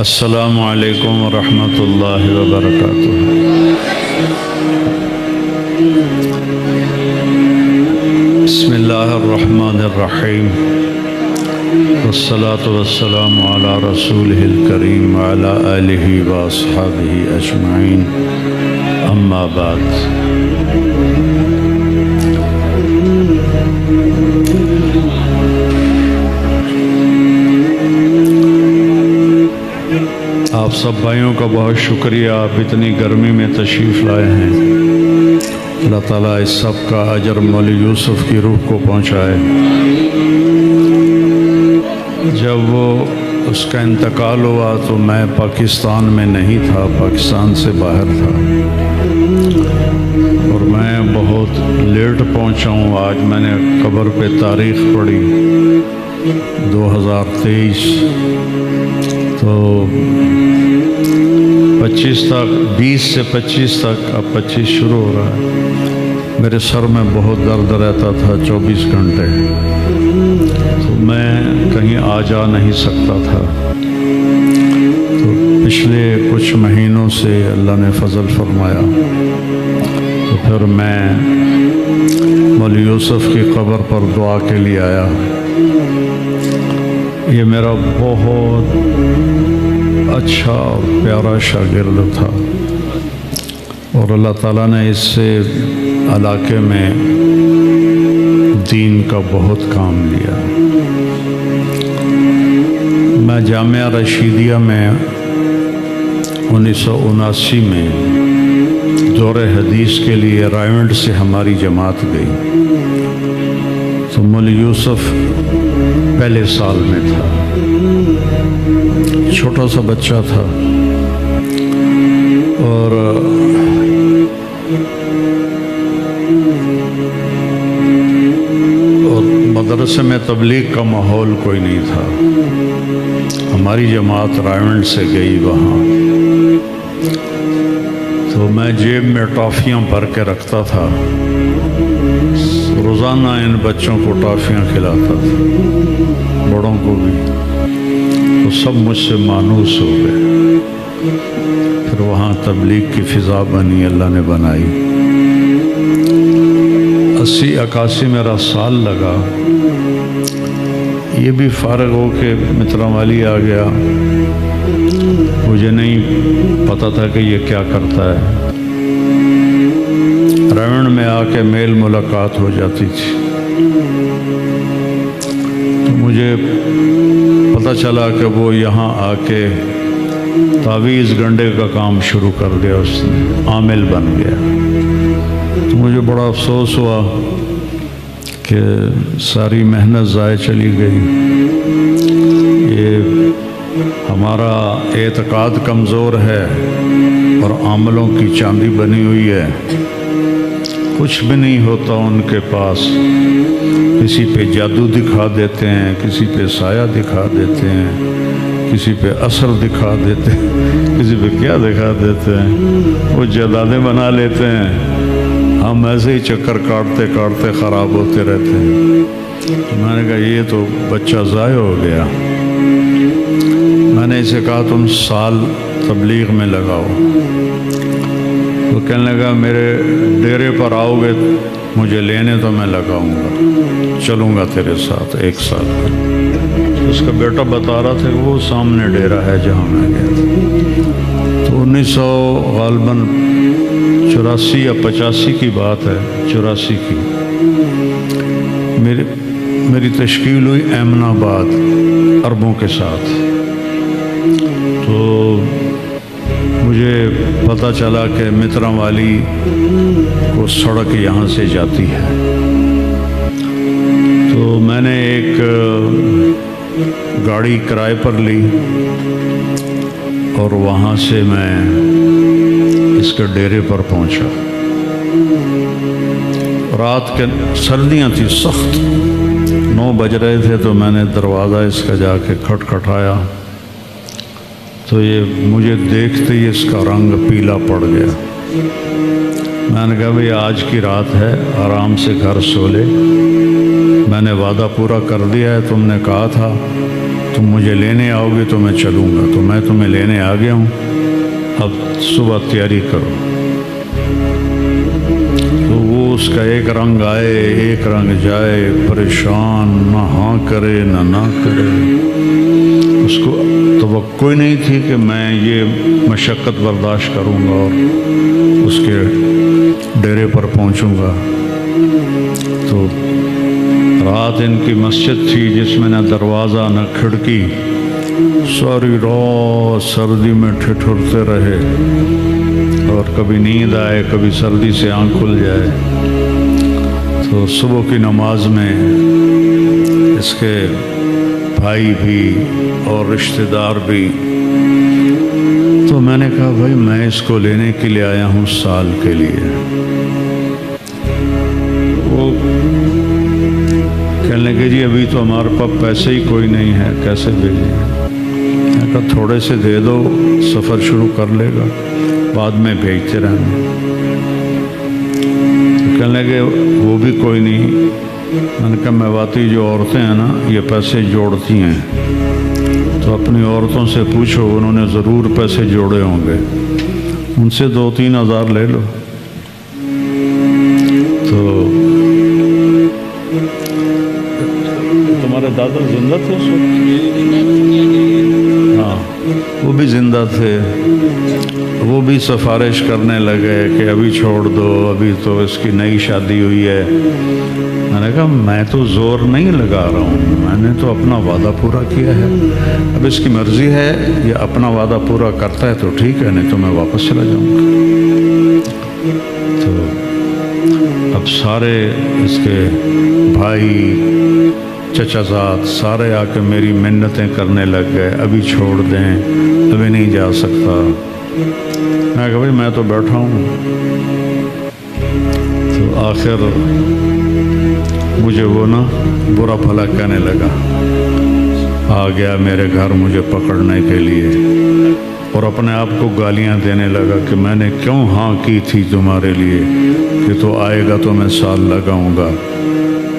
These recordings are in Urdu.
السلام علیکم ورحمۃ اللہ وبرکاتہ۔ بسم اللہ الرحمن الرحیم، والصلاة والسلام علی رسولہ الکریم وعلی آلہ واصحابہ اجمعین، اما بعد۔ آپ سب بھائیوں کا بہت شکریہ، آپ اتنی گرمی میں تشریف لائے ہیں۔ اللہ تعالیٰ اس سب کا اجر مولی یوسف کی روح کو پہنچائے۔ جب اس کا انتقال ہوا تو میں پاکستان میں نہیں تھا، پاکستان سے باہر تھا، اور میں بہت لیٹ پہنچا ہوں۔ آج میں نے قبر پہ تاریخ پڑھی 2023، تو 25 تک، 20 سے 25 تک، اب 25 شروع ہو رہا ہے۔ میرے سر میں بہت درد رہتا تھا 24 گھنٹے، تو میں کہیں آ جا نہیں سکتا تھا۔ تو پچھلے کچھ مہینوں سے اللہ نے فضل فرمایا، تو پھر میں مولی یوسف کی قبر پر دعا کے لیے آیا۔ یہ میرا بہت اچھا اور پیارا شاگرد تھا، اور اللہ تعالیٰ نے اس سے علاقے میں دین کا بہت کام لیا۔ میں جامعہ رشیدیہ میں 1979 میں دور حدیث کے لیے رائیونڈ سے ہماری جماعت گئی، تو مولی یوسف پہلے سال میں تھا، چھوٹا سا بچہ تھا، اور مدرسے میں تبلیغ کا ماحول کوئی نہیں تھا۔ ہماری جماعت رائیونڈ سے گئی وہاں، تو میں جیب میں ٹافیاں بھر کے رکھتا تھا، روزانہ ان بچوں کو ٹافیاں کھلاتا تھا، بڑوں کو بھی، تو سب مجھ سے مانوس ہو گئے۔ پھر وہاں تبلیغ کی فضا بنی، اللہ نے بنائی۔ 80-81 میرا سال لگا، یہ بھی فارغ ہو کے مترامالی آ گیا۔ مجھے نہیں پتہ تھا کہ یہ کیا کرتا ہے۔ رائیونڈ میں آ کے میل ملاقات ہو جاتی تھی، تو مجھے پتہ چلا کہ وہ یہاں آ کے تعویذ گنڈے کا کام شروع کر دیا، اس نے عامل بن گیا۔ تو مجھے بڑا افسوس ہوا کہ ساری محنت ضائع چلی گئی۔ یہ ہمارا اعتقاد کمزور ہے اور عاملوں کی چاندی بنی ہوئی ہے، کچھ بھی نہیں ہوتا ان کے پاس۔ کسی پہ جادو دکھا دیتے ہیں، کسی پہ سایہ دکھا دیتے ہیں، کسی پہ اثر دکھا دیتے ہیں، کسی پہ کیا دکھا دیتے ہیں، وہ جدادیں بنا لیتے ہیں، ہم ایسے ہی چکر کاٹتے کاٹتے خراب ہوتے رہتے ہیں۔ میں نے کہا یہ تو بچہ ضائع ہو گیا۔ میں نے اسے کہا تم سال تبلیغ میں لگاؤ۔ وہ کہنے لگا میرے ڈیرے پر آؤ گے مجھے لینے تو میں لگاؤں گا، چلوں گا تیرے ساتھ 1 سال۔ اس کا بیٹا بتا رہا تھا کہ وہ سامنے ڈیرا ہے جہاں میں گیا تھا۔ تو 1900 غالباً 84 یا 85 کی بات ہے، 84 کی میری تشکیل ہوئی احمد آباد عربوں کے ساتھ۔ تو مجھے پتہ چلا کہ مترامالی کو سڑک یہاں سے جاتی ہے، تو میں نے ایک گاڑی کرائے پر لی، اور وہاں سے میں اس کے ڈیرے پر پہنچا۔ رات کے سردیاں تھی سخت، 9 بج رہے تھے، تو میں نے دروازہ اس کا جا کے کھٹکھٹایا، تو یہ مجھے دیکھتے ہی اس کا رنگ پیلا پڑ گیا۔ میں نے کہا بھئی آج کی رات ہے، آرام سے گھر سو لے، میں نے وعدہ پورا کر دیا ہے، تم نے کہا تھا تم مجھے لینے آؤ گے تو میں چلوں گا. تو میں تمہیں لینے آ گیا ہوں, اب صبح تیاری کرو. تو وہ اس کا ایک رنگ آئے ایک رنگ جائے, پریشان, نہ ہاں کرے نہ کرے. اس کو توقع ہی نہیں تھی کہ میں یہ مشقت برداشت کروں گا اور اس کے ڈیرے پر پہنچوں گا. تو رات ان کی مسجد تھی جس میں نہ دروازہ نہ کھڑکی, ساری رات سردی میں ٹھٹھرتے رہے, اور کبھی نیند آئے کبھی سردی سے آنکھ کھل جائے. تو صبح کی نماز میں اس کے بھائی بھی اور رشتہ دار بھی. تو میں نے کہا بھائی میں اس کو لینے کے لیے آیا ہوں سال کے لیے. وہ کہنے لگے جی ابھی تو ہمارے پاس پیسے ہی کوئی نہیں ہے, کیسے بھیجیں؟ میں کہا تھوڑے سے دے دو, سفر شروع کر لے گا, بعد میں بھیجتے رہنا. کہنے لگے وہ بھی کوئی نہیں. میں نے کہا میواتی جو عورتیں ہیں نا یہ پیسے جوڑتی ہیں, تو اپنی عورتوں سے پوچھو, انہوں نے ضرور پیسے جوڑے ہوں گے, ان سے 2-3 ہزار لے لو. تو تمہارے دادا زندہ تھے اس وقت؟ ہاں وہ بھی زندہ تھے. وہ بھی سفارش کرنے لگے کہ ابھی چھوڑ دو, ابھی تو اس کی نئی شادی ہوئی ہے. میں نے کہا میں تو زور نہیں لگا رہا ہوں, میں نے تو اپنا وعدہ پورا کیا ہے. اب اس کی مرضی ہے, یہ اپنا وعدہ پورا کرتا ہے تو ٹھیک ہے, نہیں تو میں واپس چلا جاؤں گا. تو اب سارے اس کے بھائی چچا زاد سارے آ کے میری منتیں کرنے لگ گئے, ابھی چھوڑ دیں, ابھی نہیں جا سکتا. میں کہا بھائی میں تو بیٹھا ہوں. تو آخر مجھے وہ نا برا بھلا کہنے لگا, آ گیا میرے گھر مجھے پکڑنے کے لیے, اور اپنے آپ کو گالیاں دینے لگا کہ میں نے کیوں ہاں کی تھی تمہارے لیے, کہ تو آئے گا تو میں سال لگاؤں گا,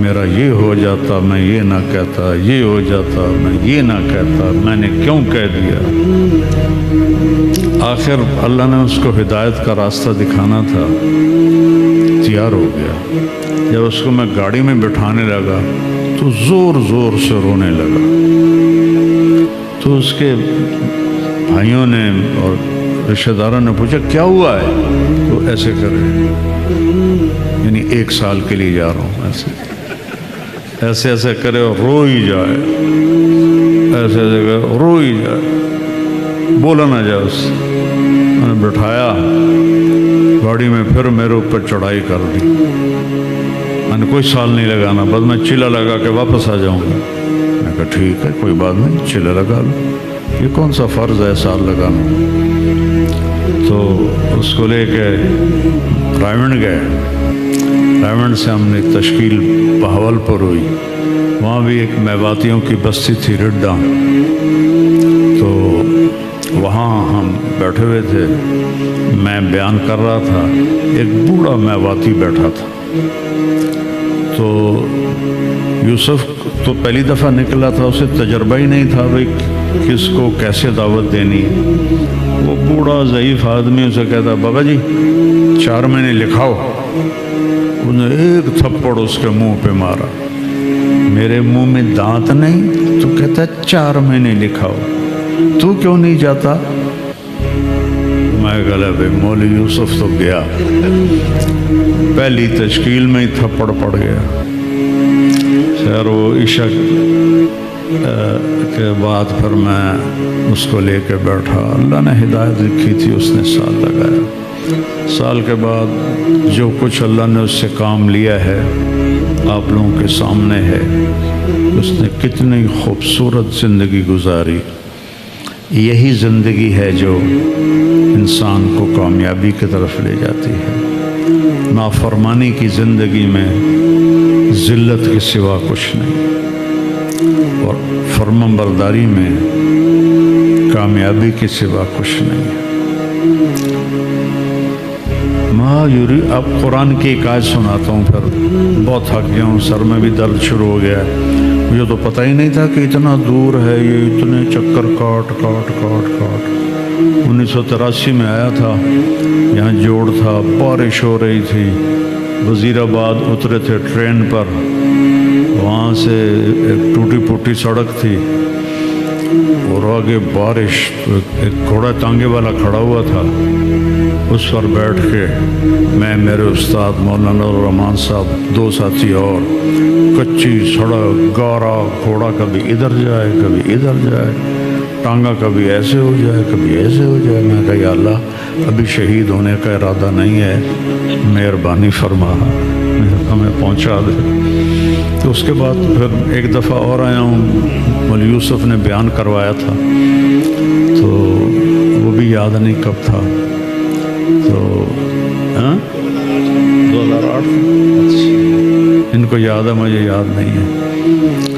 میرا یہ ہو جاتا میں یہ نہ کہتا, یہ ہو جاتا میں یہ نہ کہتا, میں نے کیوں کہہ دیا. آخر اللہ نے اس کو ہدایت کا راستہ دکھانا تھا, تیار ہو گیا. جب اس کو میں گاڑی میں بٹھانے لگا تو زور زور سے رونے لگا. تو اس کے بھائیوں نے اور رشتہ داروں نے پوچھا کیا ہوا ہے؟ تو ایسے کرے, یعنی 1 سال کے لیے جا رہا ہوں, ایسے ایسے کرے اور رو ہی جائے, ایسے ایسے کرے رو ہی جائے, بولا نہ جائے. اس میں نے بٹھایا گاڑی میں, پھر میرے اوپر چڑھائی کر دی. میں نے کوئی سال نہیں لگانا, بس میں چلا لگا کے واپس آ جاؤں گا. میں کہا ٹھیک ہے کوئی بات نہیں, چلا لگا لو, یہ کون سا فرض ہے سال لگانا. تو اس کو لے کے رائمنڈ گئے. رائمنڈ سے ہم نے تشکیل بہاولپور ہوئی, وہاں بھی ایک میواتیوں کی بستی تھی رڈا. تو وہاں ہم بیٹھے ہوئے تھے, میں بیان کر رہا تھا, ایک بوڑھا میواتی بیٹھا تھا. تو یوسف تو پہلی دفعہ نکلا تھا, اسے تجربہ ہی نہیں تھا بھائی کس کو کیسے دعوت دینی. وہ بوڑھا ضعیف آدمی اسے کہتا بابا جی 4 مہینے لکھاؤ. انہوں نے ایک تھپڑ اس کے منہ پہ مارا. میرے منہ میں دانت نہیں, تو کہتا 4 مہینے لکھاؤ, تو کیوں نہیں جاتا؟ میں کہا بھائی مولوی یوسف تو گیا, پہلی تشکیل میں ہی تھپڑ پڑ گیا. خیر وہ عشاء کے بعد پھر میں اس کو لے کے بیٹھا. اللہ نے ہدایت لکھی تھی, اس نے سال لگایا. سال کے بعد جو کچھ اللہ نے اس سے کام لیا ہے آپ لوگوں کے سامنے ہے. اس نے کتنی خوبصورت زندگی گزاری. یہی زندگی ہے جو انسان کو کامیابی کی طرف لے جاتی ہے. نافرمانی کی زندگی میں ذلت کے سوا کچھ نہیں, اور فرمانبرداری میں کامیابی کے سوا کچھ نہیں. اب قرآن کی ایک آیت سناتا ہوں, پھر بہت تھک گیا ہوں, سر میں بھی درد شروع ہو گیا. مجھے تو پتہ ہی نہیں تھا کہ اتنا دور ہے یہ، اتنے چکر کاٹ کاٹ کاٹ کاٹ۔ 1983 میں آیا تھا، یہاں جوڑ تھا، بارش ہو رہی تھی، وزیر آباد اترے تھے ٹرین پر، وہاں سے ایک ٹوٹی پھوٹی سڑک تھی اور آگے بارش، ایک گھوڑا ٹانگے والا کھڑا ہوا تھا، اس پر بیٹھ کے میں، میرے استاد مولانا الرحمان صاحب، 2 ساتھی اور، کچی سڑک، گارا، گھوڑا کبھی ادھر جائے کبھی ادھر جائے، ٹانگا کبھی ایسے ہو جائے کبھی ایسے ہو جائے۔ میں کہا یا اللہ ابھی شہید ہونے کا ارادہ نہیں ہے، مہربانی فرما ہمیں پہنچا دے۔ تو اس کے بعد پھر ایک دفعہ اور آیا ہوں، مولوی یوسف نے بیان کروایا تھا، تو وہ بھی یاد نہیں کب تھا، تو 2008 ان کو یاد ہے، مجھے یاد نہیں ہے۔